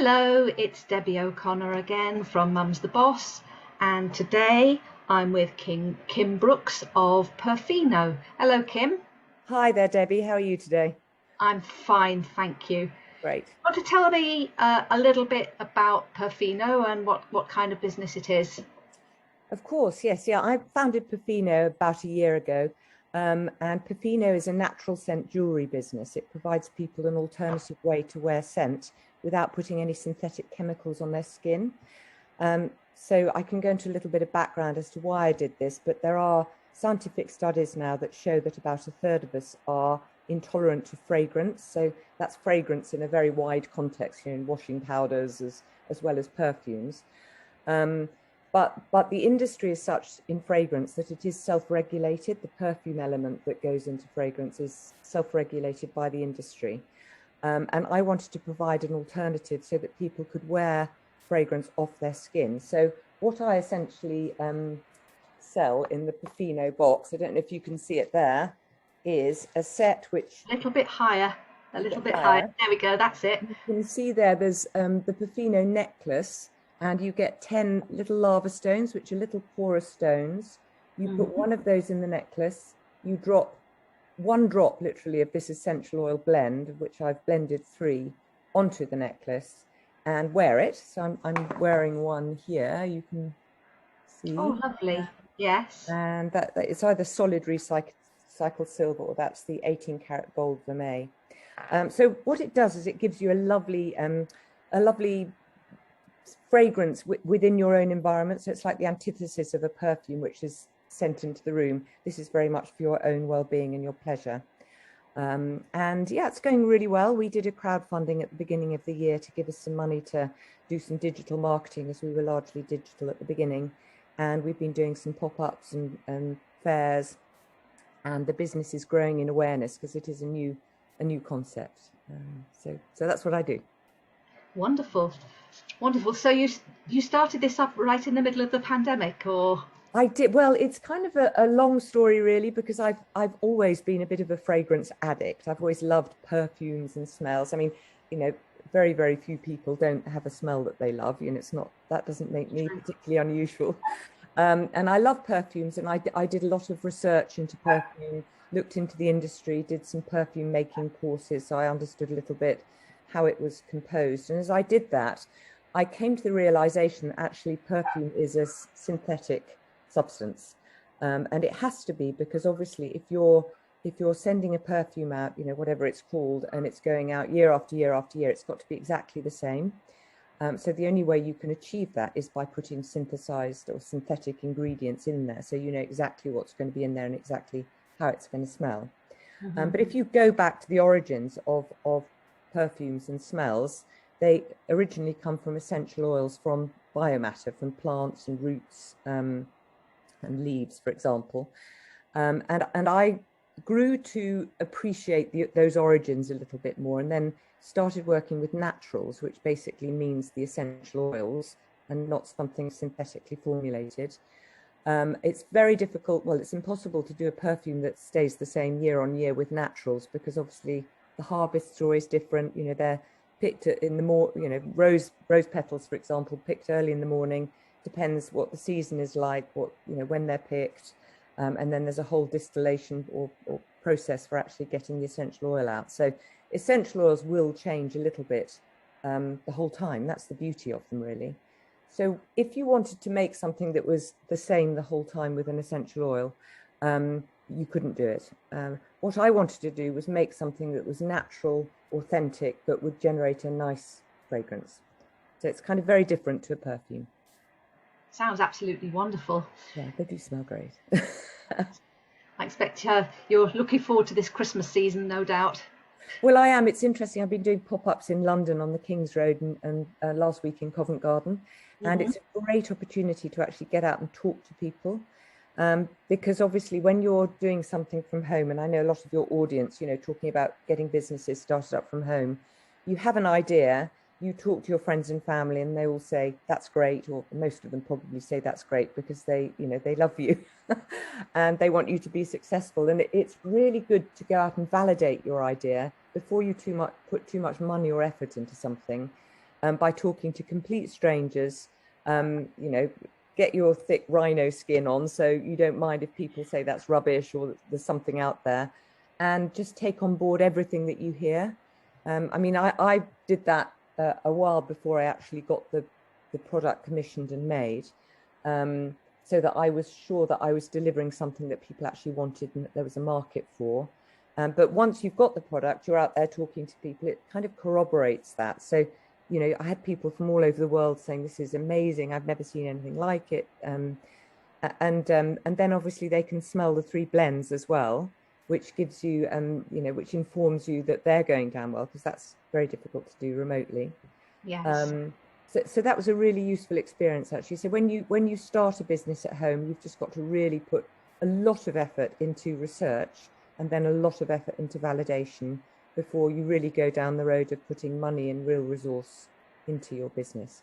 Hello, it's Debbie O'Connor again from Mum's the Boss, and today I'm with Kim Brookes of Perfino. Hello, Kim. Hi there, Debbie. How are you today? I'm fine, thank you. Great. Want to tell me a little bit about Perfino and what kind of business it is? Of course, yes. Yeah, I founded Perfino about a year ago. And Perfino is a natural scent jewelry business. It provides people an alternative way to wear scent without putting any synthetic chemicals on their skin. So I can go into a little bit of background as to why I did this, but there are scientific studies now that show that about a third of us are intolerant to fragrance. So that's fragrance in a very wide context, in washing powders as well as perfumes. Um, but the industry is such in fragrance that it is self-regulated. The perfume element that goes into fragrance is self-regulated by the industry. And I wanted to provide an alternative so that people could wear fragrance off their skin. So what I essentially sell in the Perfino box, I don't know if you can see it there, is a set which... A little bit higher, a little bit higher. There we go, that's it. You can see there's the Perfino necklace, and you get 10 little lava stones, which are little porous stones. You put one of those in the necklace, you drop one drop literally of this essential oil blend, of which I've blended 3, onto the necklace and wear it. So I'm wearing one here, you can see. Oh, lovely. Yes. And that it's either solid recycled silver, or that's the 18-karat gold vermeil. So what it does is it gives you a lovely fragrance within your own environment. So it's like the antithesis of a perfume, which is sent into the room. This is very much for your own well-being and your pleasure. And yeah, it's going really well. We did a crowdfunding at the beginning of the year to give us some money to do some digital marketing, as we were largely digital at the beginning. And we've been doing some pop-ups and fairs, and the business is growing in awareness because it is a new concept. So that's what I do. Wonderful. Wonderful. So you started this up right in the middle of the pandemic, or? I did. Well, it's kind of a long story, really, because I've always been a bit of a fragrance addict. I've always loved perfumes and smells. I mean, very, very few people don't have a smell that they love. That doesn't make me particularly unusual. And I love perfumes, and I did a lot of research into perfume, looked into the industry, did some perfume making courses, so I understood a little bit how it was composed. And as I did that, I came to the realization that actually perfume is a synthetic substance, and it has to be, because obviously if you're sending a perfume out, whatever it's called, and it's going out year after year after year, it's got to be exactly the same. So the only way you can achieve that is by putting synthesized or synthetic ingredients in there, so you know exactly what's going to be in there and exactly how it's going to smell. But if you go back to the origins of perfumes and smells, they originally come from essential oils from biomatter, from plants and roots and leaves, for example. And I grew to appreciate those origins a little bit more, and then started working with naturals, which basically means the essential oils and not something synthetically formulated. It's very difficult, well, it's impossible to do a perfume that stays the same year on year with naturals, because obviously the harvests are always different. They're picked in the rose petals, for example, picked early in the morning, depends what the season is like, when they're picked. And then there's a whole distillation or process for actually getting the essential oil out. So essential oils will change a little bit the whole time. That's the beauty of them, really. So if you wanted to make something that was the same the whole time with an essential oil, you couldn't do it. What I wanted to do was make something that was natural, authentic, but would generate a nice fragrance. So it's kind of very different to a perfume. Sounds absolutely wonderful. Yeah, they do smell great. I expect you're looking forward to this Christmas season, no doubt. Well, I am. It's interesting. I've been doing pop-ups in London on the King's Road and last week in Covent Garden. And it's a great opportunity to actually get out and talk to people. Because obviously when you're doing something from home, and I know a lot of your audience, talking about getting businesses started up from home, you have an idea, you talk to your friends and family, and they will say, that's great, or most of them probably say that's great, because they love you and they want you to be successful. And it's really good to go out and validate your idea before you put too much money or effort into something. by talking to complete strangers. You know, get your thick rhino skin on so you don't mind if people say that's rubbish or there's something out there, and just take on board everything that you hear. I mean, I did that a while before I actually got the product commissioned and made, so that I was sure that I was delivering something that people actually wanted and that there was a market for. But once you've got the product, you're out there talking to people, it kind of corroborates that. So, you know, I had people from all over the world saying, this is amazing, I've never seen anything like it. And then obviously they can smell the 3 blends as well, which gives you, you know, which informs you that they're going down well, because that's very difficult to do remotely. Yes. So that was a really useful experience, actually. So when you start a business at home, you've just got to really put a lot of effort into research and then a lot of effort into validation before you really go down the road of putting money and real resource into your business.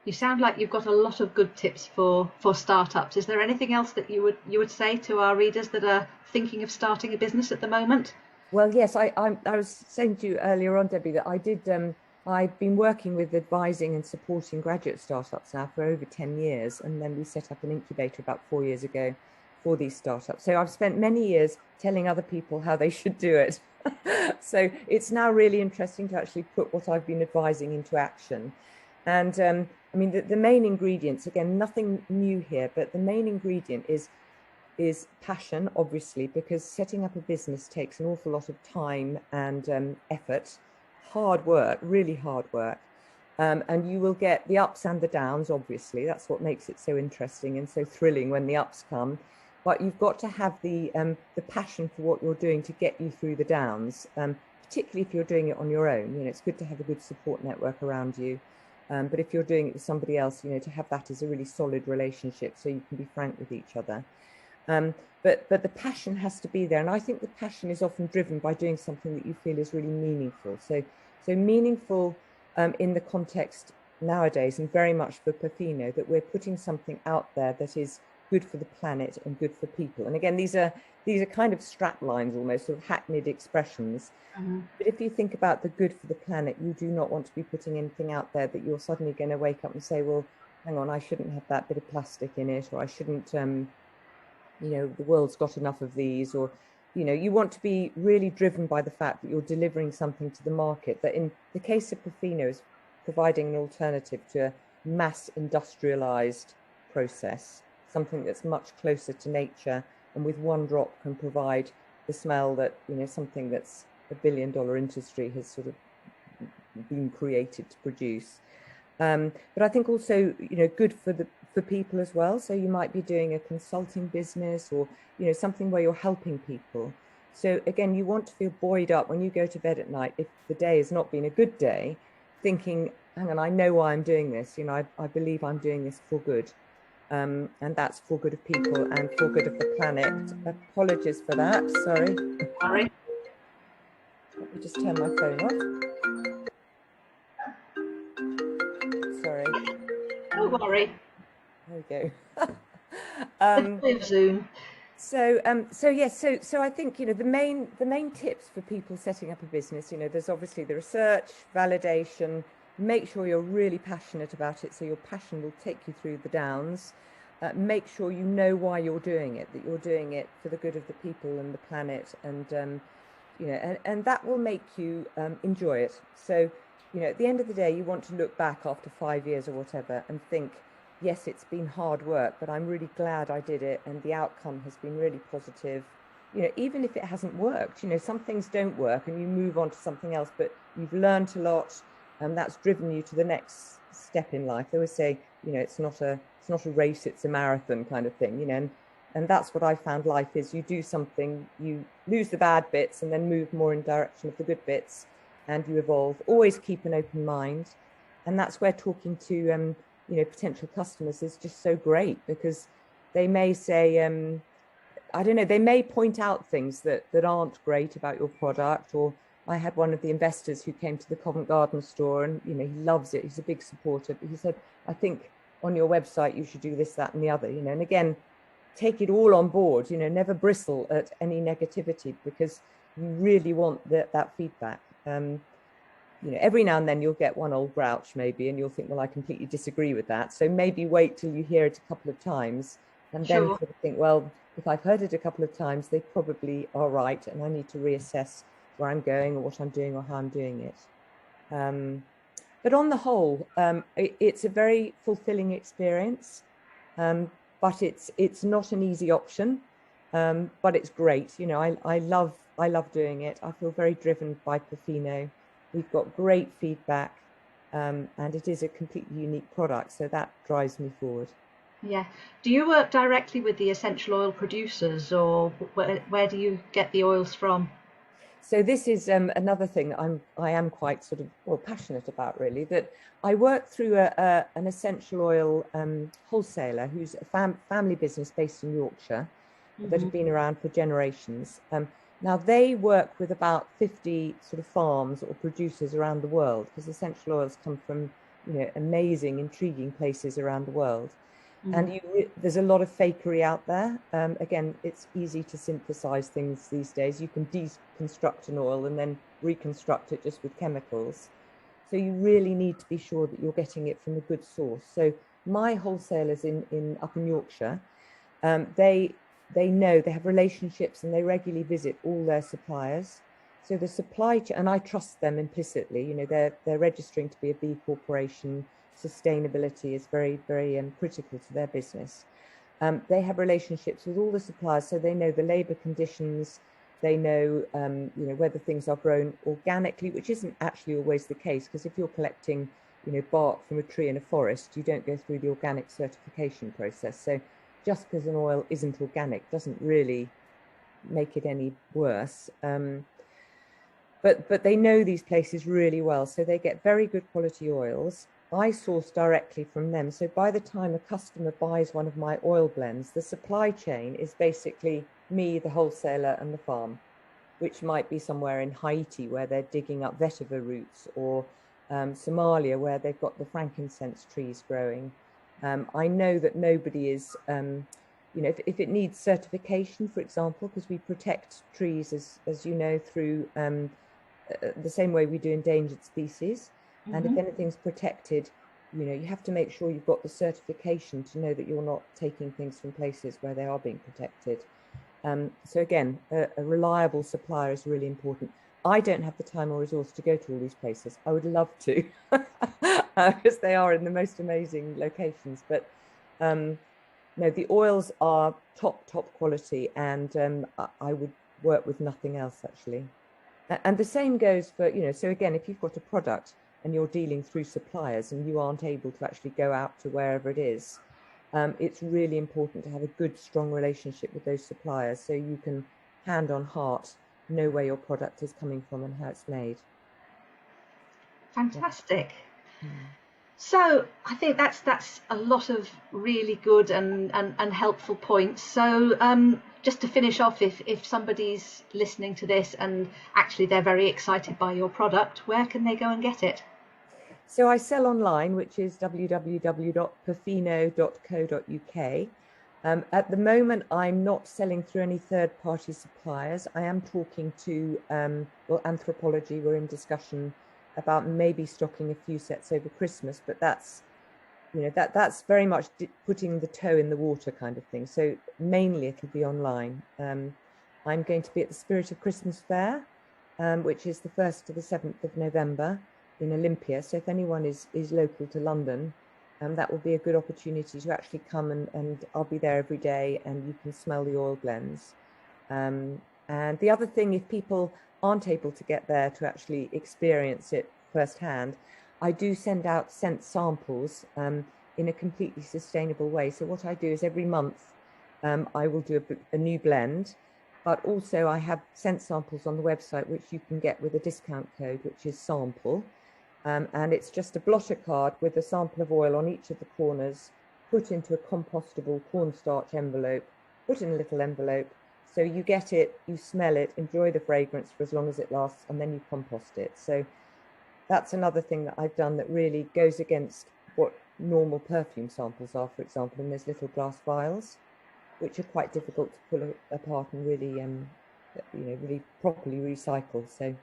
You sound like you've got a lot of good tips for startups. Is there anything else that you would say to our readers that are thinking of starting a business at the moment? Well, yes, I was saying to you earlier on, Debbie, that I did. I've been working with advising and supporting graduate startups now for over 10 years. And then we set up an incubator about 4 years ago for these startups. So I've spent many years telling other people how they should do it. So it's now really interesting to actually put what I've been advising into action. And I mean, the main ingredients, again, nothing new here, but the main ingredient is passion, obviously, because setting up a business takes an awful lot of time and effort, hard work, really hard work. And you will get the ups and the downs, obviously. That's what makes it so interesting and so thrilling when the ups come. But you've got to have the passion for what you're doing to get you through the downs, particularly if you're doing it on your own. You know, it's good to have a good support network around you. But if you're doing it with somebody else, you know, to have that as a really solid relationship so you can be frank with each other. But the passion has to be there. And I think the passion is often driven by doing something that you feel is really meaningful. So meaningful in the context nowadays, and very much for Perfino, that we're putting something out there that is good for the planet and good for people. And again, these are kind of strap lines, almost sort of hackneyed expressions. But if you think about the good for the planet, you do not want to be putting anything out there that you're suddenly going to wake up and say, well, hang on, I shouldn't have that bit of plastic in it, or I shouldn't, you know, the world's got enough of these, or, you know, you want to be really driven by the fact that you're delivering something to the market that, in the case of Perfino, is providing an alternative to a mass industrialized process, something that's much closer to nature and with one drop can provide the smell that, you know, something that's $1 billion industry has sort of been created to produce. But I think also, you know, good for people as well. So you might be doing a consulting business, or, you know, something where you're helping people. So again, you want to feel buoyed up when you go to bed at night, if the day has not been a good day, thinking, hang on, I know why I'm doing this. You know, I believe I'm doing this for good. And that's for good of people and for good of the planet. Apologies for that. Sorry. Sorry. Let me just turn my phone off. Sorry. Don't worry. There we The joy of Zoom. So yes, so I think, you know, the main tips for people setting up a business, you know, there's obviously the research, validation, make sure you're really passionate about it, so your passion will take you through the downs. Make sure you know why you're doing it, that you're doing it for the good of the people and the planet, and you know, and that will make you enjoy it. So, you know, at the end of the day, you want to look back after 5 years or whatever and think, yes, it's been hard work, but I'm really glad I did it, and the outcome has been really positive. You know, even if it hasn't worked, you know, some things don't work and you move on to something else, but you've learned a lot, and that's driven you to the next step in life. They always say, you know, it's not a race, it's a marathon kind of thing, you know, and that's what I found life is. You do something, you lose the bad bits and then move more in direction of the good bits, and you evolve. Always keep an open mind. And that's where talking to, you know, potential customers is just so great, because they may say, I don't know, they may point out things that aren't great about your product. Or I had one of the investors who came to the Covent Garden store, and, you know, he loves it. He's a big supporter, but he said, I think on your website, you should do this, that, and the other, you know. And again, take it all on board, you know, never bristle at any negativity, because you really want that feedback. you know, every now and then you'll get one old grouch maybe, and you'll think, well, I completely disagree with that. So maybe wait till you hear it a couple of times and then Sure. sort of think, well, if I've heard it a couple of times, they probably are right, and I need to reassess where I'm going or what I'm doing or how I'm doing it. But on the whole, it's a very fulfilling experience, but it's not an easy option, but it's great. You know, I love doing it. I feel very driven by Perfino. We've got great feedback, and it is a completely unique product, so that drives me forward. Yeah. Do you work directly with the essential oil producers, or where do you get the oils from? So this is another thing I am quite sort of, well, passionate about, really, that I work through an essential oil wholesaler who's a family business based in Yorkshire that Hmm. have been around for generations. Now they work with about 50 sort of farms or producers around the world, because essential oils come from, you know, amazing, intriguing places around the world. Mm. And there's a lot of fakery out there. Again, it's easy to synthesize things these days. You can deconstruct an oil and then reconstruct it just with chemicals. So you really need to be sure that you're getting it from a good source. So my wholesalers in up in Yorkshire, they know, they have relationships, and they regularly visit all their suppliers. So the supply chain, and I trust them implicitly. You know, they're registering to be a B Corporation. Sustainability is very, very critical to their business. They have relationships with all the suppliers, so they know the labour conditions. They know, you know, whether things are grown organically, which isn't actually always the case, because if you're collecting, you know, bark from a tree in a forest, you don't go through the organic certification process. So just because an oil isn't organic doesn't really make it any worse. But they know these places really well, so they get very good quality oils. I source directly from them. So by the time a customer buys one of my oil blends, the supply chain is basically me, the wholesaler, and the farm, which might be somewhere in Haiti where they're digging up vetiver roots, or Somalia where they've got the frankincense trees growing. I know that nobody is, you know, if it needs certification, for example, because we protect trees, as you know, through the same way we do endangered species. And if Hmm. anything's protected, you know, you have to make sure you've got the certification to know that you're not taking things from places where they are being protected. So again, a reliable supplier is really important. I don't have the time or resource to go to all these places. I would love to, because they are in the most amazing locations. But no, the oils are top quality, and I would work with nothing else, actually. And the same goes for, you know, so again, if you've got a product and you're dealing through suppliers and you aren't able to actually go out to wherever it is, it's really important to have a good, strong relationship with those suppliers, so you can, hand on heart, know where your product is coming from and how it's made. Yeah. Fantastic. Mm. So I think that's a lot of really good and helpful points. So just to finish off, if somebody's listening to this and actually they're very excited by your product, where can they go and get it? So I sell online, which is www.perfino.co.uk. At the moment, I'm not selling through any third-party suppliers. I am talking to, well, Anthropology. We're in discussion about maybe stocking a few sets over Christmas, but that's, you know, that's very much putting the toe in the water kind of thing. So mainly it'll be online. I'm going to be at the Spirit of Christmas Fair, which is the 1st to the 7th of November in Olympia. So if anyone is local to London, that will be a good opportunity to actually come, and I'll be there every day, and you can smell the oil blends. And the other thing, if people aren't able to get there to actually experience it firsthand, I do send out scent samples in a completely sustainable way. So what I do is every month I will do a new blend, but also I have scent samples on the website which you can get with a discount code, which is sample. And it's just a blotter card with a sample of oil on each of the corners, put into a compostable cornstarch envelope, put in a little envelope. So you get it, you smell it, enjoy the fragrance for as long as it lasts, and then you compost it. So that's another thing that I've done that really goes against what normal perfume samples are, for example, in those little glass vials, which are quite difficult to pull apart and really, you know, really properly recycle. So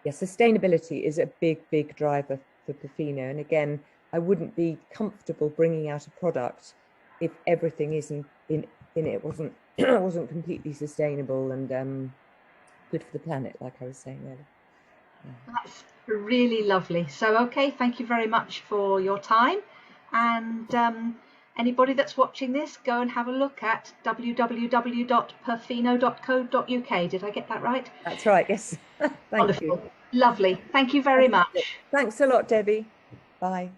Yeah, sustainability is a big driver for Perfino. And again, I wouldn't be comfortable bringing out a product if everything isn't in it wasn't wasn't completely sustainable and good for the planet, like I was saying earlier. That's really lovely. So, okay, thank you very much for your time. And anybody that's watching this, go and have a look at www.perfino.co.uk. Did I get that right? That's right, yes. Thank Wonderful. you. Lovely. Thank you very much. Thanks a lot, Debbie. Bye.